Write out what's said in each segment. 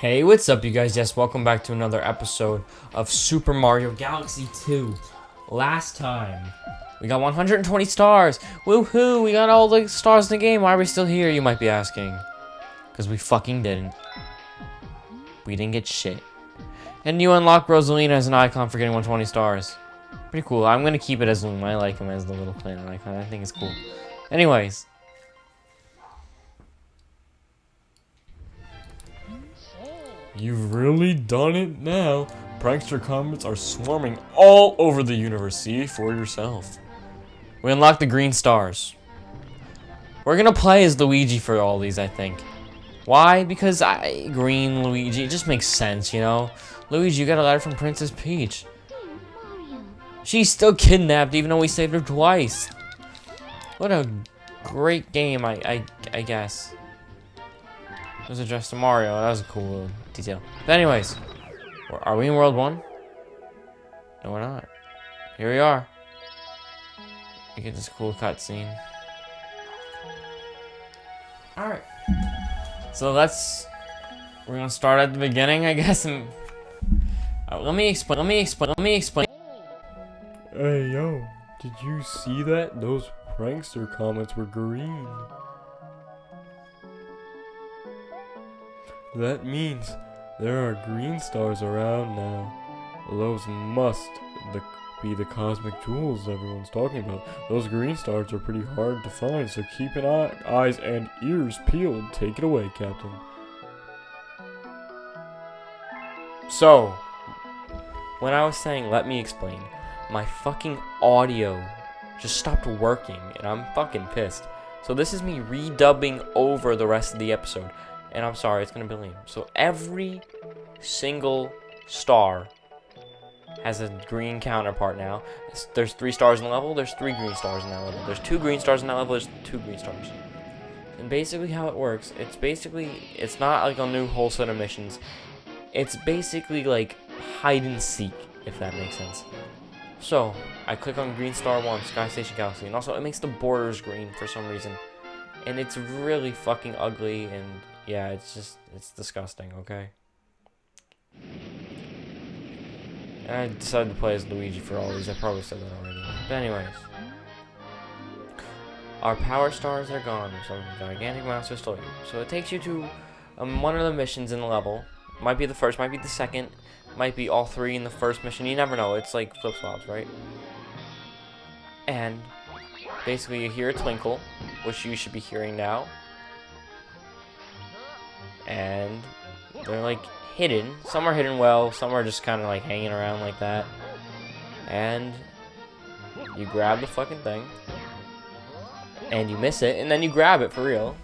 Hey, what's up, you guys? Yes, welcome back to another episode of Super Mario Galaxy 2. Last time, we got 120 stars. Woohoo! We got all the stars in the game. Why are we still here, you might be asking? Because we fucking didn't. We didn't get shit. And you unlock Rosalina as an icon for getting 120 stars. Pretty cool. I'm going to keep it as Loom. I like him as the little planet icon. I think it's cool. Anyways. You've really done it now. Prankster comments are swarming all over the universe. See for yourself. We unlocked the green stars. We're gonna play as Luigi for all these, I think. Why? Because green Luigi, it just makes sense, you know? Luigi, you got a letter from Princess Peach. She's still kidnapped even though we saved her twice. What a great game, I guess. It was addressed to Mario. That was a cool little detail. But anyways, are we in World 1? No, we're not. Here we are. We get this cool cutscene. Alright. So we're gonna start at the beginning, I guess, and let me explain. Hey, yo, did you see that? Those prankster comments were green. That means there are green stars around now. Those must be the cosmic jewels everyone's talking about. Those green stars are pretty hard to find, so keep an eyes and ears peeled. Take it away, Captain. So, when I was saying let me explain, my fucking audio just stopped working, and I'm fucking pissed. So this is me redubbing over the rest of the episode. And I'm sorry, it's gonna be lame. So every single star has a green counterpart now. There's 3 stars in the level, there's 3 green stars in that level. There's 2 green stars in that level, there's 2 green stars. And basically how it works, it's not like a new whole set of missions. It's basically like hide and seek, if that makes sense. So, I click on Green Star 1, Sky Station Galaxy, and also it makes the borders green for some reason. And it's really fucking ugly, and yeah, it's disgusting, okay? And I decided to play as Luigi for all these. I probably said that already. But anyways. Our power stars are gone. Some gigantic monster stole you. So it takes you to one of the missions in the level. Might be the first, might be the second. Might be all 3 in the first mission. You never know. It's like flip-flops, right? And basically you hear a twinkle, which you should be hearing now. And they're like hidden. Some are hidden well, some are just kind of like hanging around like that. And you grab the fucking thing, and you miss it, and then you grab it for real.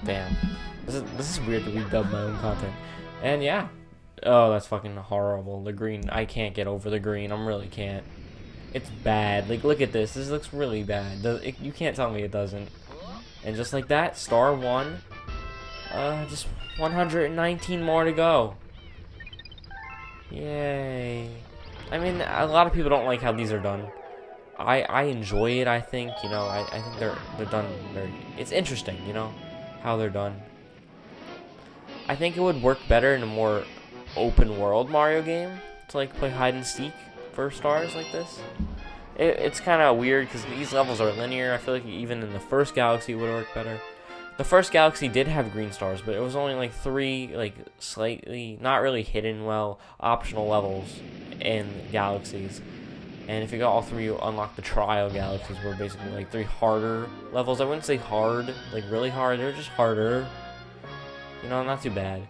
Damn, this is weird to redub my own content. And yeah, oh, that's fucking horrible. The green, I can't get over the green. I really can't. It's bad. Like, look at this. This looks really bad. You can't tell me it doesn't. And just like that, star 1. Just 119 more to go. Yay. I mean, a lot of people don't like how these are done. I enjoy it, I think, you know, I think they're done it's interesting, you know, how they're done. I think it would work better in a more open world Mario game to like play hide and seek for stars like this. It's kind of weird because these levels are linear. I feel like even in the first Galaxy it would work better. The first Galaxy did have green stars, but it was only like 3, like, slightly, not really hidden well, optional levels in Galaxies. And if you got all 3, you unlock the Trial Galaxies, where basically like 3 harder levels. I wouldn't say hard, like really hard, they're just harder. You know, not too bad.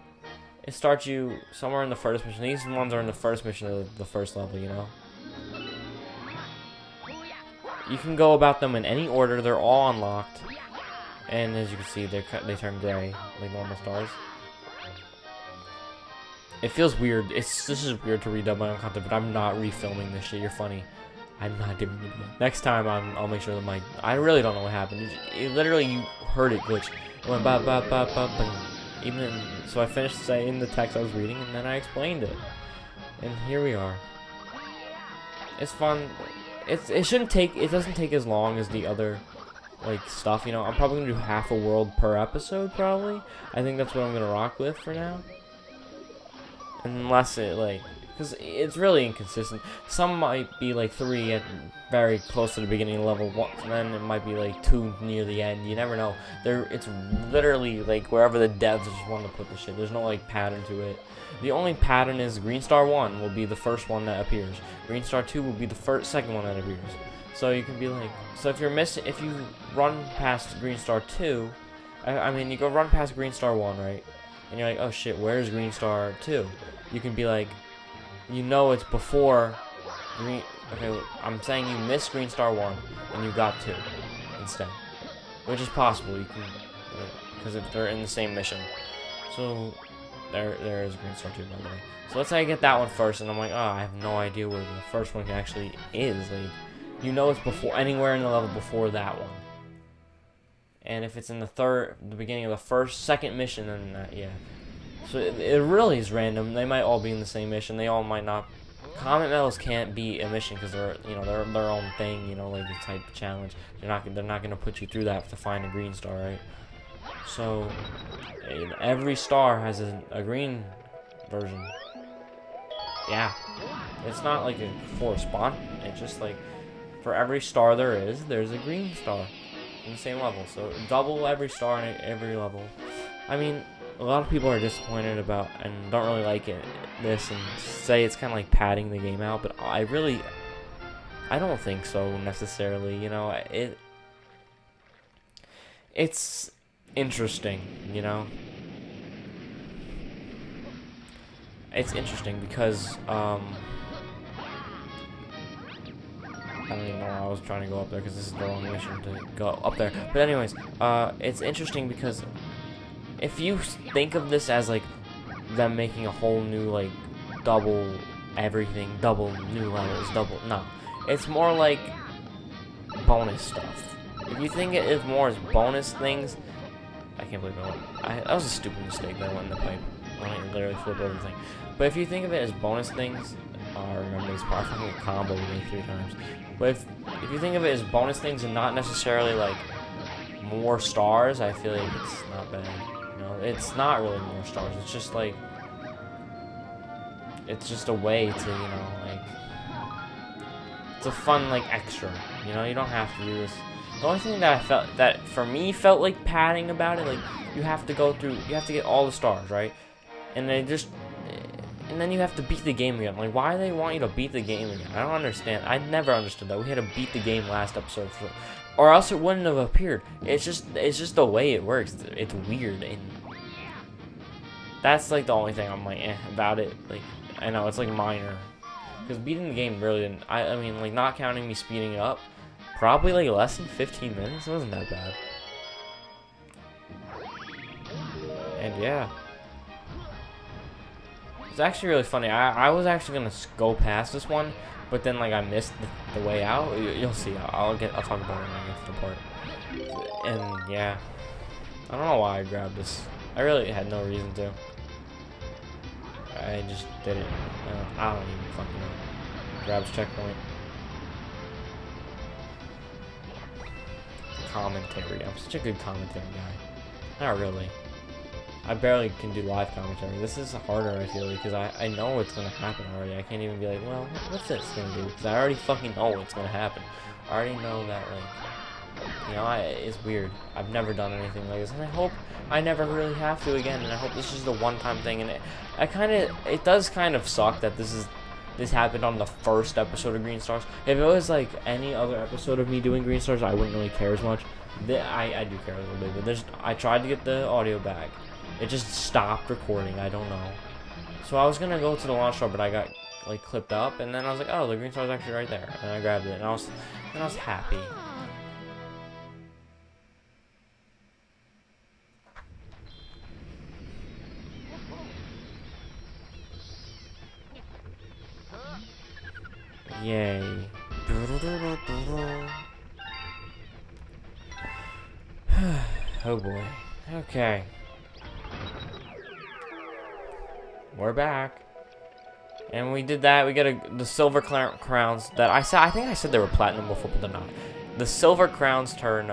It starts you somewhere in the first mission. These ones are in the first mission of the first level, you know. You can go about them in any order, they're all unlocked. And as you can see, they turn gray, like normal stars. It feels weird. This is weird to redub my own content, but I'm not refilming this shit. You're funny. I'm not doing it again. Next time, I'll make sure that I really don't know what happened. It literally, you heard it glitch. It went ba ba ba ba ba. So I finished saying the text I was reading, and then I explained it. And here we are. It's fun. It doesn't take as long as the other like stuff. You know, I'm probably gonna do half a world per episode. Probably. I think that's what I'm gonna rock with for now. Unless it like, because it's really inconsistent. Some might be like 3 at very close to the beginning of level 1, and then it might be like 2 near the end. You never know. It's literally like wherever the devs just want to put the shit. There's no like pattern to it. The only pattern is Green Star 1 will be the first one that appears. Green Star 2 will be the second one that appears. So you can be like, so if you run past Green Star 2, I mean you go run past Green Star 1, right? And you're like, oh shit, where's Green Star 2? You can be like, you know it's before Green... Okay, I'm saying you missed Green Star 1, and you got 2 instead. Which is possible, you can... Because they're in the same mission. So, there is Green Star 2, by the way. So let's say I get that one first, and I'm like, oh, I have no idea where the first one actually is. Like, you know it's before... Anywhere in the level before that one. And if it's in the beginning of the second mission, then yeah. So it really is random. They might all be in the same mission. They all might not. Comet medals can't be a mission because they're their own thing. You know, like a type of challenge. They're not gonna put you through that to find a green star, right? So every star has a green version. Yeah, it's not like a correspondent. It's just like for every star there's a green star in the same level. So double every star in every level. I mean, a lot of people are disappointed about and don't really like this and say it's kind of like padding the game out, but I don't think so necessarily. You know, it's interesting. You know, it's interesting because I don't even know why I was trying to go up there because this is the wrong mission to go up there. But anyways, it's interesting because if you think of this as like them making a whole new like double everything, double new levels, no, it's more like bonus stuff. If you think it is more as bonus things, I can't believe that was a stupid mistake that went in the pipe. I literally flip everything. But if you think of it as bonus things, I remember this part. I fucking combo with me 3 times. But if you think of it as bonus things and not necessarily like more stars, I feel like it's not bad. You know, it's not really more stars. It's just like it's just a way to, you know, like it's a fun like extra. You know, you don't have to do this. The only thing that I felt that for me felt like padding about it, like you have to get all the stars, right? And then you have to beat the game again. Like, why do they want you to beat the game again? I don't understand. I never understood that. We had to beat the game last episode, or else it wouldn't have appeared. It's just the way it works. It's weird, and that's like the only thing I'm like about it. Like, I know it's like minor, because beating the game really didn't. I mean, like not counting me speeding it up, probably like less than 15 minutes. It wasn't that bad. And yeah. It's actually really funny. I was actually gonna go past this one, but then like I missed the way out. You'll see. I'll talk about it when I get to the part. And yeah, I don't know why I grabbed this. I really had no reason to. I just did it. I don't even fucking know. Grabs checkpoint. Commentary. I'm such a good commentary guy. Not really. I barely can do live commentary. This is harder, I feel, because I know what's going to happen already. I can't even be like, well, what's this going to do? Because I already fucking know what's going to happen. I already know that, like, you know, it's weird. I've never done anything like this, and I hope I never really have to again, and I hope this is the one-time thing, and it does kind of suck that this happened on the first episode of Green Stars. If it was, like, any other episode of me doing Green Stars, I wouldn't really care as much. I do care a little bit, but I tried to get the audio back. It just stopped recording. I don't know. So I was gonna go to the launch star, but I got like clipped up, and then I was like, "Oh, the green star is actually right there." And I grabbed it, and I was happy. Yay! Oh boy. Okay. We're back, and we did that. We got the silver crowns that I think I said they were platinum before, but they're not. The silver crowns turn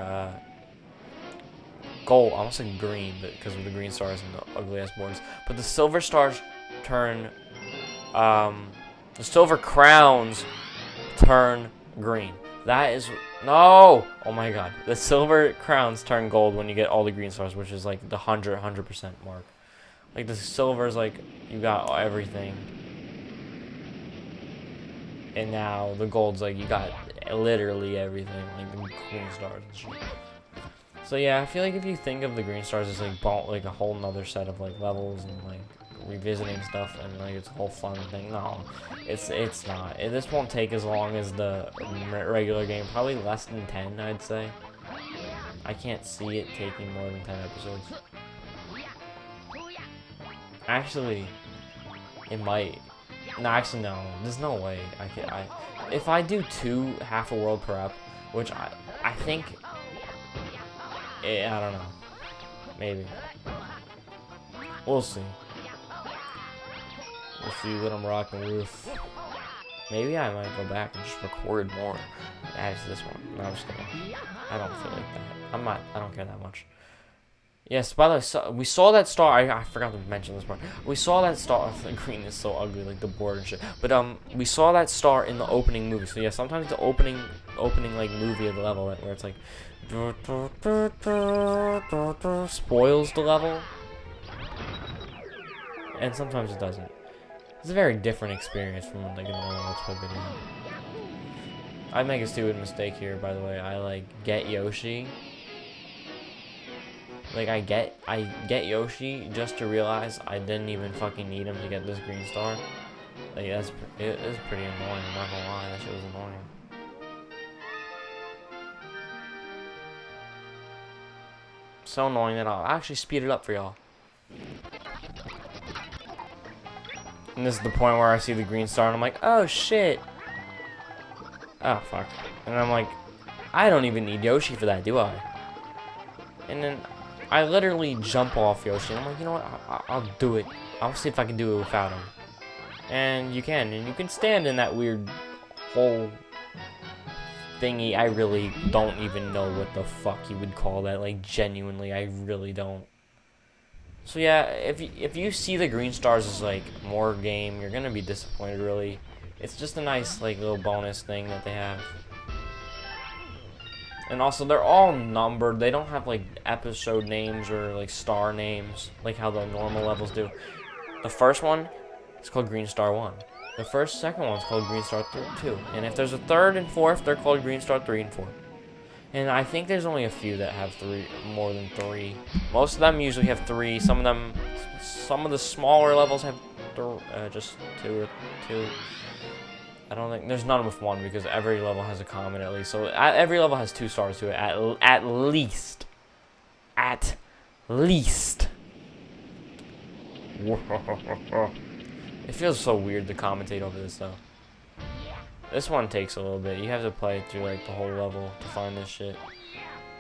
gold. I almost said green, but because of the green stars and the ugly ass boards. But the silver stars turn. The silver crowns turn green. That is no. Oh my god. The silver crowns turn gold when you get all the green stars, which is like the 100% mark. Like the silver is like you got everything. And now the gold's like you got literally everything, like the green stars and shit. So yeah, I feel like if you think of the green stars as like a whole nother set of like levels and like revisiting stuff and like it's a whole fun thing. No, it's not. This won't take as long as the regular game. Probably less than 10, I'd say. I can't see it taking more than 10 episodes. Actually, it might. No, actually, no. There's no way. If I do 2 half a world per ep, which I think, I don't know. Maybe. We'll see. We'll see what I'm rocking with. Maybe I might go back and just record more as this one. No, I'm just kidding. I don't feel like that. I don't care that much. Yes, by the way, we saw that star. I forgot to mention this part. We saw that star. The green is so ugly, like the board and shit. But we saw that star in the opening movie. So yeah, sometimes the opening like movie of the level where it's like spoils the level, and sometimes it doesn't. It's a very different experience from like a normal Let's Play video. I make a stupid mistake here, by the way. I like get Yoshi. Like I get Yoshi just to realize I didn't even fucking need him to get this green star. Like it is pretty annoying. I'm not gonna lie, that shit was annoying. So annoying that I'll actually speed it up for y'all. And this is the point where I see the green star and I'm like, oh shit. Oh fuck. And I'm like, I don't even need Yoshi for that, do I? And then I literally jump off Yoshi, and I'm like, you know what, I'll do it. I'll see if I can do it without him. And you can stand in that weird hole thingy. I really don't even know what the fuck you would call that, like, genuinely, I really don't. So yeah, if you see the green stars as, like, more game, you're gonna be disappointed, really. It's just a nice, like, little bonus thing that they have. And also, they're all numbered. They don't have, like, episode names or, like, star names, like how the normal levels do. The first one is called Green Star 1. The second one's called Green Star 2. And if there's a third and fourth, they're called Green Star 3 and 4. And I think there's only a few that have more than 3. Most of them usually have 3. Some of the smaller levels have just 2 or 2. I don't think there's none with 1 because every level has a common at least. So every level has 2 stars to it at least. At least. It feels so weird to commentate over this though. This one takes a little bit. You have to play through like the whole level to find this shit.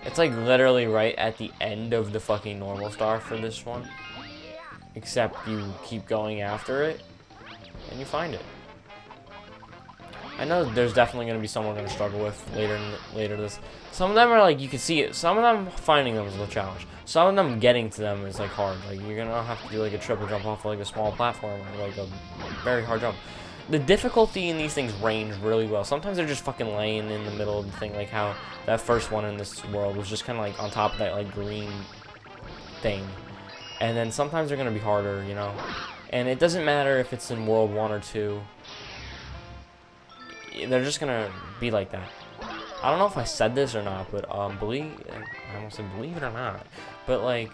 It's like literally right at the end of the fucking normal star for this one. Except you keep going after it and you find it. I know there's definitely going to be some we're going to struggle with later this. Some of them are like, you can see it. Some of them, finding them is a challenge. Some of them, getting to them is like hard. Like, you're going to have to do like a triple jump off of, like a small platform or like a very hard jump. The difficulty in these things range really well. Sometimes they're just fucking laying in the middle of the thing, like how that first one in this world was just kind of like on top of that like green thing. And then sometimes they're going to be harder, you know. And it doesn't matter if it's in World 1 or 2. They're just gonna be like that. I don't know if I said this or not, but I almost said believe it or not, but like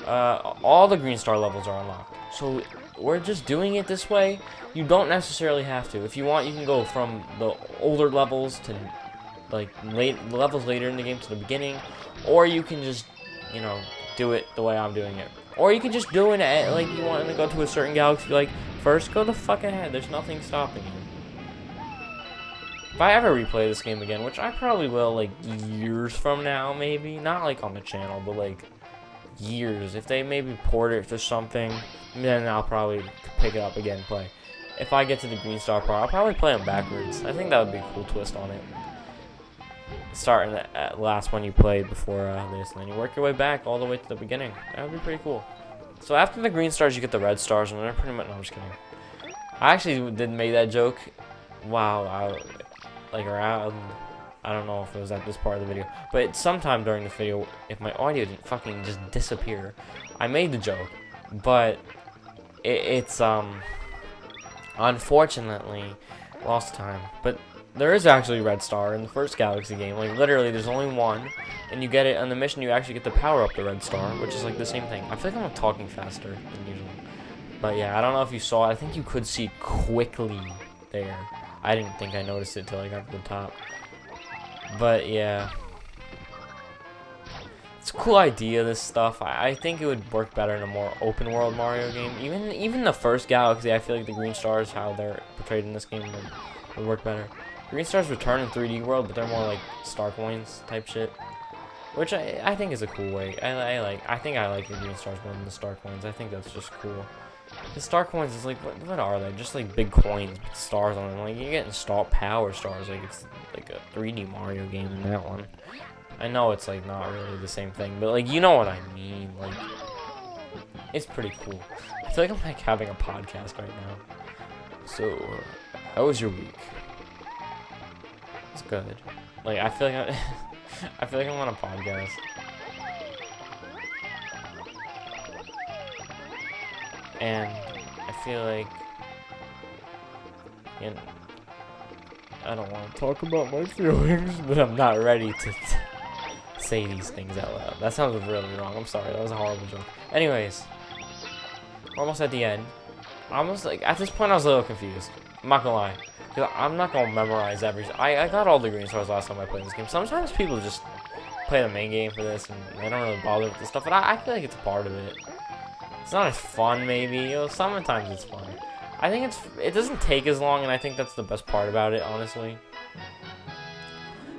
all the green star levels are unlocked. So we're just doing it this way. You don't necessarily have to. If you want, you can go from the older levels to like levels later in the game to the beginning, or you can just, you know, do it the way I'm doing it. Or you can just do it at, like, you want to go to a certain galaxy, like, first go the fuck ahead. There's nothing stopping you. If I ever replay this game again, which I probably will, like, years from now, maybe. Not, like, on the channel, but, like, years. If they maybe port it to something, then I'll probably pick it up again and play. If I get to the Green Star part, I'll probably play them backwards. I think that would be a cool twist on it. starting at last one you played before this, and then you work your way back all the way to the beginning. That would be pretty cool. So after the green stars, you get the red stars, and they're pretty much. No, I'm just kidding. I actually did make that joke. Wow, like around. I don't know if it was at this part of the video, but sometime during the video, if my audio didn't fucking just disappear, I made the joke, but it's unfortunately lost time. But there is actually a red star in the first Galaxy game. Like literally, there's only one, and you get it on the mission. You actually get to power up the red star, which is like the same thing. I feel like I'm talking faster than usual, but yeah, I don't know if you saw it. I think you could see quickly there. I didn't think I noticed it till I got to the top. But yeah, it's a cool idea, this stuff. I think it would work better in a more open world Mario game. Even the first Galaxy, I feel like the green stars, how they're portrayed in this game, would work better. Green stars return in 3D world, but they're more like star coins type shit, which I think is a cool way. I think I like the green stars more than the star coins. I think that's just cool. The star coins is like, what are they? Just like big coins with stars on them. Like you're getting power stars. Like it's like a 3D Mario game in that one. I know it's like not really the same thing, but like you know what I mean. Like it's pretty cool. I feel like I'm like having a podcast right now. So, how was your week? It's good. Like I feel like I feel like I'm on a podcast. And I feel like, you know, I don't want to talk about my feelings, but I'm not ready to say these things out loud. That sounds really wrong. I'm sorry. That was a horrible joke. Anyways, we're almost at the end. Almost like at this point, I was a little confused. I'm not gonna lie, because I'm not gonna memorize everything. I got all the green stars last time I played this game. Sometimes people just play the main game for this, and they don't really bother with this stuff. But I feel like it's a part of it. It's not as fun, maybe. You know, sometimes it's fun. I think it doesn't take as long, and I think that's the best part about it, honestly.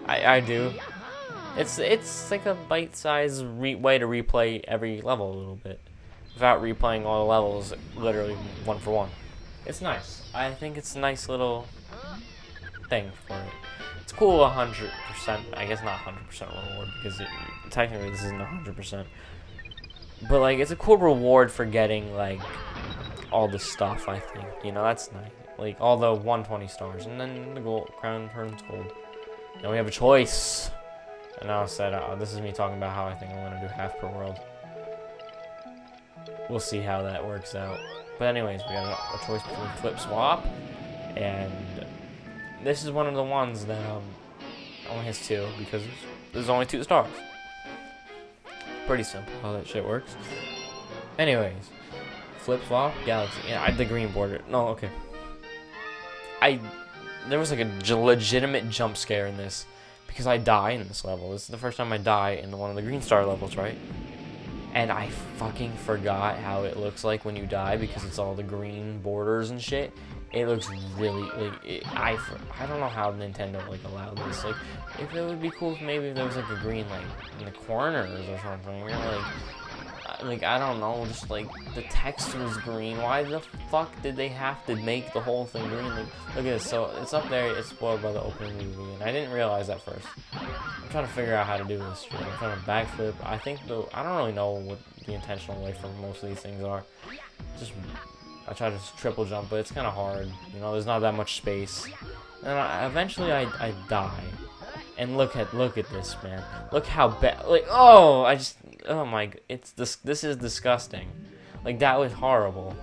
I do. It's like a bite-sized way to replay every level a little bit, without replaying all the levels, literally one for one. It's nice. I think it's a nice little thing for it. It's cool 100%. I guess not 100% reward, because technically this isn't 100%. But like, it's a cool reward for getting like all the stuff. I think, you know, that's nice. Like all the 120 stars, and then the gold crown turns gold. Now we have a choice. And now I said, this is me talking about how I think I'm gonna do half per world. We'll see how that works out. But anyways, we got a choice between flip swap, and this is one of the ones that only has 2 because there's only 2 stars. Pretty simple how that shit works. Anyways, flip flop Galaxy. Yeah, the green border. No, okay. There was like a legitimate jump scare in this because I die in this level. This is the first time I die in one of the green star levels, right? And I fucking forgot how it looks like when you die because it's all the green borders and shit. It looks really like I don't know how Nintendo like allowed this. Like, if it would be cool if maybe there was like a green like in the corners or something. Or like I don't know, just like the text was green. Why the fuck did they have to make the whole thing green? Like, look at this. So it's up there. It's spoiled by the opening movie, and I didn't realize that first. I'm trying to figure out how to do this. I'm trying to backflip. I don't really know what the intentional way for most of these things are. Just I try to triple jump, but it's kind of hard. You know, there's not that much space. And eventually I die. And look at this, man. Look how bad. Like, oh my, this is disgusting. Like, that was horrible.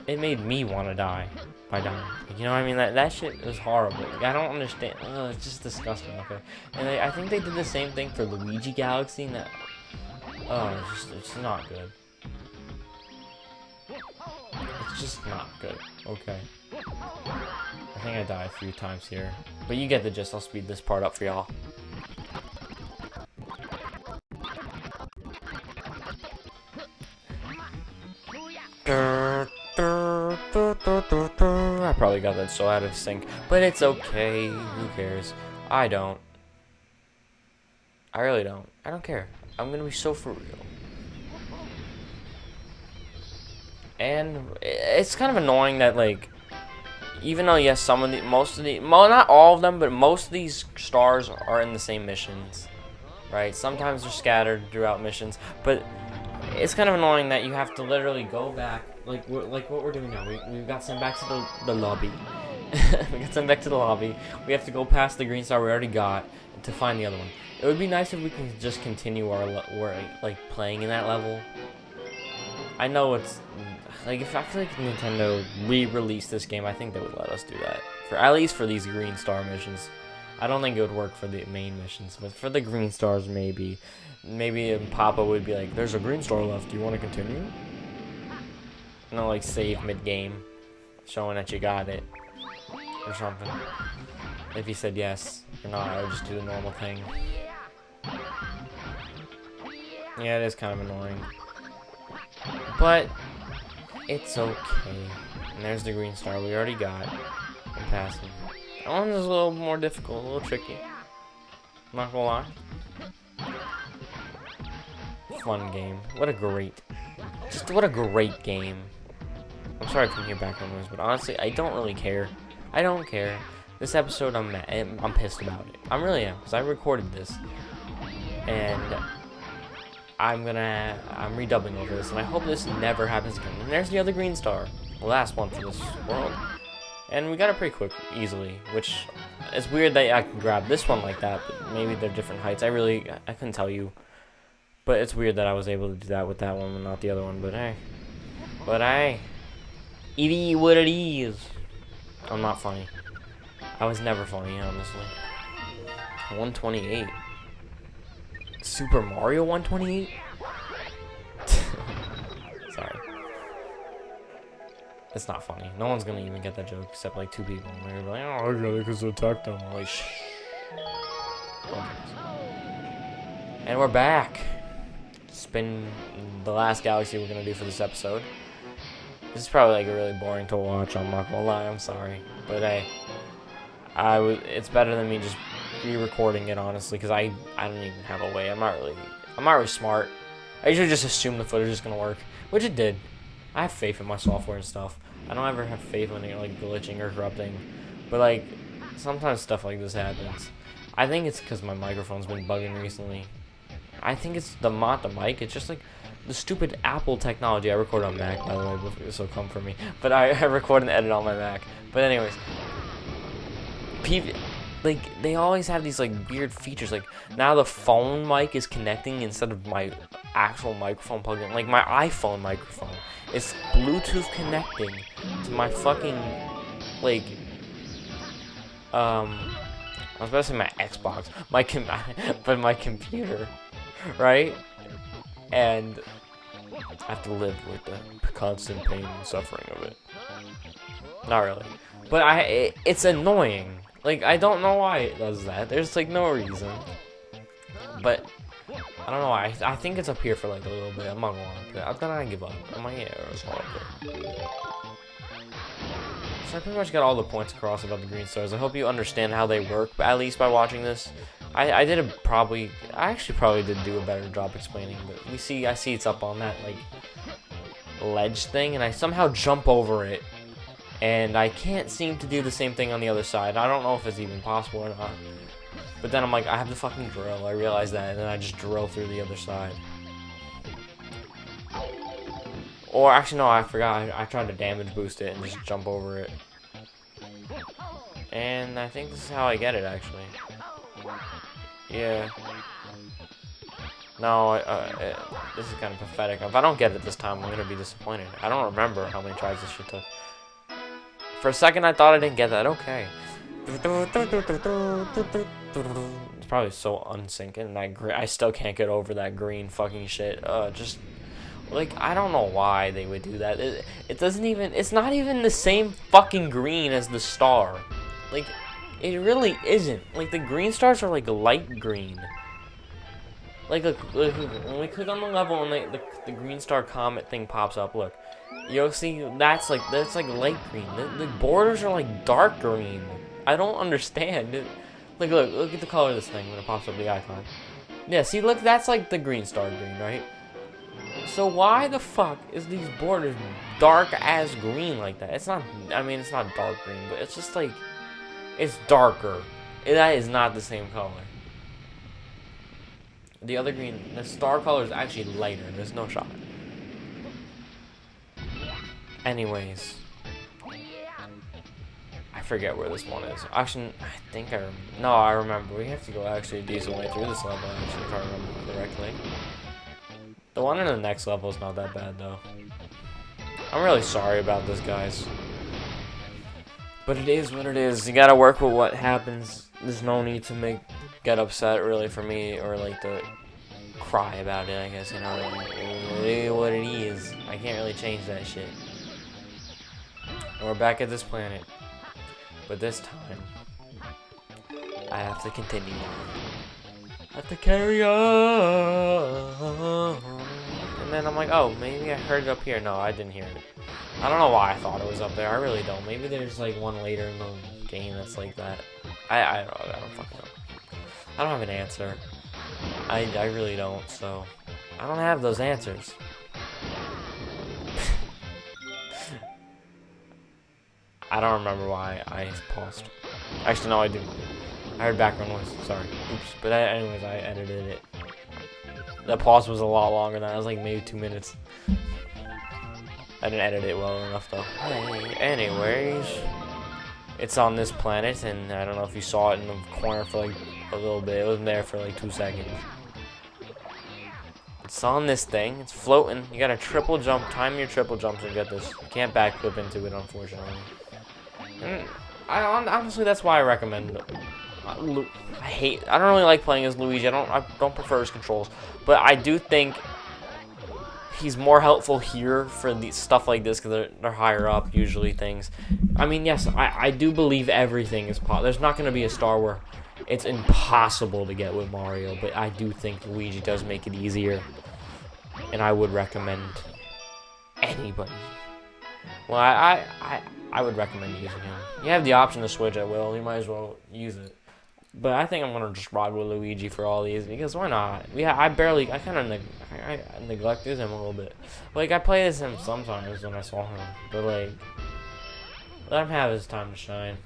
It made me want to die by dying. Like, you know what I mean? That shit was horrible. Like, I don't understand. It's just disgusting. Okay. And I think they did the same thing for Luigi Galaxy. And that. It's not good. It's just not good. Okay. I think I die a few times here. But you get the gist. I'll speed this part up for y'all. I probably got that so out of sync. But it's okay. Who cares? I don't. I really don't. I don't care. I'm gonna be so for real. And it's kind of annoying that, like, even though yes, not all of them, but most of these stars are in the same missions, right? Sometimes they're scattered throughout missions, but it's kind of annoying that you have to literally go back, like what we're doing now. We got sent back to the lobby. We got sent back to the lobby. We have to go past the green star we already got to find the other one. It would be nice if we can just continue our like playing in that level. I know it's like, if I feel like Nintendo re-released this game, I think they would let us do that, for at least for these green star missions. I don't think it would work for the main missions, but for the green stars, maybe Papa would be like, "There's a green star left. Do you want to continue?" No, like save mid-game, showing that you got it or something. If he said yes or not, I would just do the normal thing. Yeah, it is kind of annoying, but it's okay. And there's the green star we already got. I'm passing. That one's a little more difficult, a little tricky. I'm not gonna lie. Fun game. What a great game. I'm sorry I couldn't hear background noise, but honestly, I don't really care. I don't care. This episode, I'm pissed about it. I really am, because I recorded this, and I'm redubbing over this, and I hope this never happens again. And there's the other green star, the last one for this world, and we got it pretty quick, easily. Which it's weird that I can grab this one like that, but maybe they're different heights. I couldn't tell you, but it's weird that I was able to do that with that one and not the other one. But hey, it is what it is. I'm not funny. I was never funny, honestly. 128. Super Mario 128? Sorry. It's not funny. No one's gonna even get that joke except like 2 people. And they're like, "Oh, I got it because I attacked them." I'm like, shh. And we're back. It's been the last galaxy we're gonna do for this episode. This is probably like really boring to watch. I'm not gonna lie. I'm sorry, but hey, it's better than me just re-recording it, honestly, because I don't even have a way. I'm not really smart. I usually just assume the footage is gonna work, which it did. I have faith in my software and stuff. I don't ever have faith when it like glitching or corrupting, but like sometimes stuff like this happens. I think it's because my microphone's been bugging recently. I think it's the mic. It's just like the stupid Apple technology. I record on Mac, by the way, so come for me. But I record and edit on my Mac. But anyways, like they always have these like weird features. Like now the phone mic is connecting instead of my actual microphone plugged in. Like my iPhone microphone is Bluetooth connecting to my fucking like I was about to say my Xbox, but my computer, right? And I have to live with the constant pain and suffering of it. Not really, but it's annoying. Like, I don't know why it does that. There's like no reason. But I don't know why. I think it's up here for like a little bit. I'm not gonna give up. I'm like, yeah, it's all up there. So I pretty much got all the points across about the green stars. I hope you understand how they work, at least by watching this. I actually probably did do a better job explaining, but I see it's up on that like ledge thing, and I somehow jump over it, and I can't seem to do the same thing on the other side. I don't know if it's even possible or not. But then I'm like, I have the fucking drill. I realize that, and then I just drill through the other side. Or actually, no, I forgot. I tried to damage boost it and just jump over it. And I think this is how I get it, actually. Yeah. No, this is kind of pathetic. If I don't get it this time, I'm gonna be disappointed. I don't remember how many tries this shit took. For a second, I thought I didn't get that. Okay. It's probably so unsynced, and I still can't get over that green fucking shit. Just like, I don't know why they would do that. It's not even the same fucking green as the star. Like, it really isn't. Like, the green stars are like light green. Like, look, when we click on the level and the green star comet thing pops up, look. You'll see that's like light green. The borders are like dark green. I don't understand. Look at the color of this thing when it pops up the icon. Yeah, see, look, that's like the green star green, right? So why the fuck is these borders dark as green like that? It's not, I mean, it's not dark green, but it's just like, it's darker. That is not the same color. The other green, the star color is actually lighter. There's no shot. Anyways. I forget where this one is. Actually, I think no, I remember. We have to go actually a decent way through this level, actually, if I remember correctly. The one in the next level is not that bad, though. I'm really sorry about this, guys. But it is what it is. You gotta work with what happens. There's no need to get upset, really, for me, or, like, to cry about it, I guess, you know. It is what it is. I can't really change that shit. And we're back at this planet. But this time, I have to continue on. I have to carry on. And then I'm like, oh, maybe I heard it up here. No, I didn't hear it. I don't know why I thought it was up there. I really don't. Maybe there's like one later in the game that's like that. I don't fucking know. I don't have an answer. I really don't. So I don't have those answers. I don't remember why I paused. Actually, no, I do. I heard background noise. Sorry. Oops. But anyways, I edited it. The pause was a lot longer than that. It was like maybe 2 minutes. I didn't edit it well enough, though. Anyways, it's on this planet, and I don't know if you saw it in the corner for like a little bit. It wasn't there for like 2 seconds. It's on this thing. It's floating. You gotta triple jump. Time your triple jumps and get this. You can't backflip into it, unfortunately. Honestly, that's why I recommend it. I don't really like playing as Luigi. I don't prefer his controls, but I do think he's more helpful here for the stuff like this because they're higher up usually things. I mean, yes, I do believe everything is possible. There's not going to be a star where it's impossible to get with Mario, but I do think Luigi does make it easier, and I would recommend anybody. Well, I would recommend using him. You have the option to switch at will. You might as well use it. But I think I'm gonna just ride with Luigi for all these because why not? Yeah, I kind of neglected him a little bit. Like I play as him sometimes when I saw him, but like let him have his time to shine.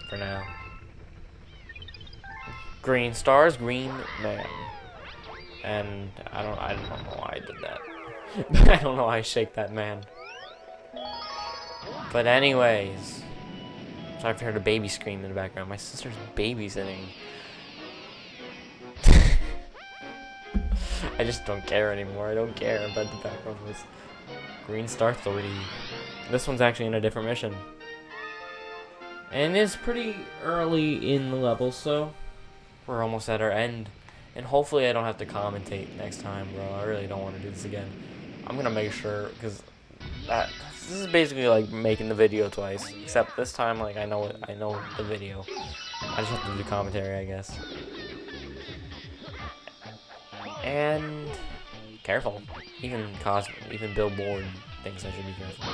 For now. Green stars, green man, and I don't know why I did that. I don't know why I shake that man. But anyways, sorry if you heard a baby scream in the background. My sister's babysitting. I just don't care anymore. I don't care about the background noise. Green Star 3. This one's actually in a different mission. And it's pretty early in the level, so we're almost at our end. And hopefully I don't have to commentate next time, bro. I really don't want to do this again. I'm going to make sure, because this is basically like making the video twice, except this time like I know the video. I just have to do commentary, I guess. And careful, even Billboard thinks I should be careful.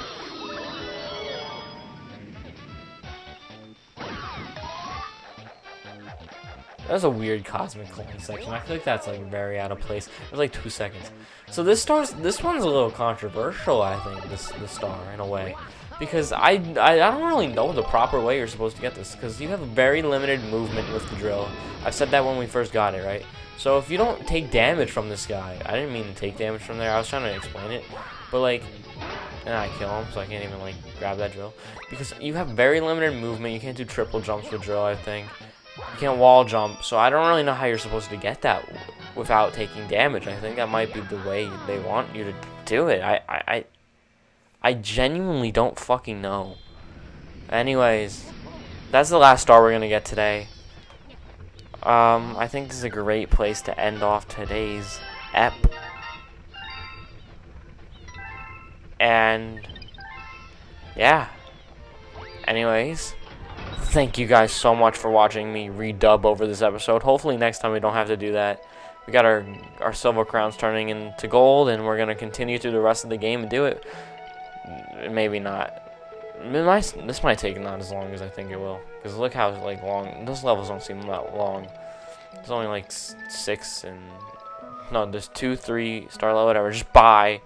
That was a weird cosmic coin section. I feel like that's like very out of place. It was like 2 seconds. So this one's a little controversial, I think, this star in a way, because I don't really know the proper way you're supposed to get this, because you have a very limited movement with the drill. I said that when we first got it, right? So if you don't take damage from this guy, I didn't mean to take damage from there. I was trying to explain it, but like, and I kill him, so I can't even like grab that drill because you have very limited movement. You can't do triple jumps with drill, I think. You can't wall jump, so I don't really know how you're supposed to get that without taking damage. I think that might be the way they want you to do it. I genuinely don't fucking know. Anyways, that's the last star we're gonna get today. I think this is a great place to end off today's ep. And yeah. Anyways, thank you guys so much for watching me redub over this episode. Hopefully next time we don't have to do that. We got our silver crowns turning into gold, and we're gonna continue through the rest of the game and do it. Maybe not. This might take not as long as I think it will, because look how like long those levels don't seem that long. It's only like 6 and no, there's 2, 3 star level, whatever. Just buy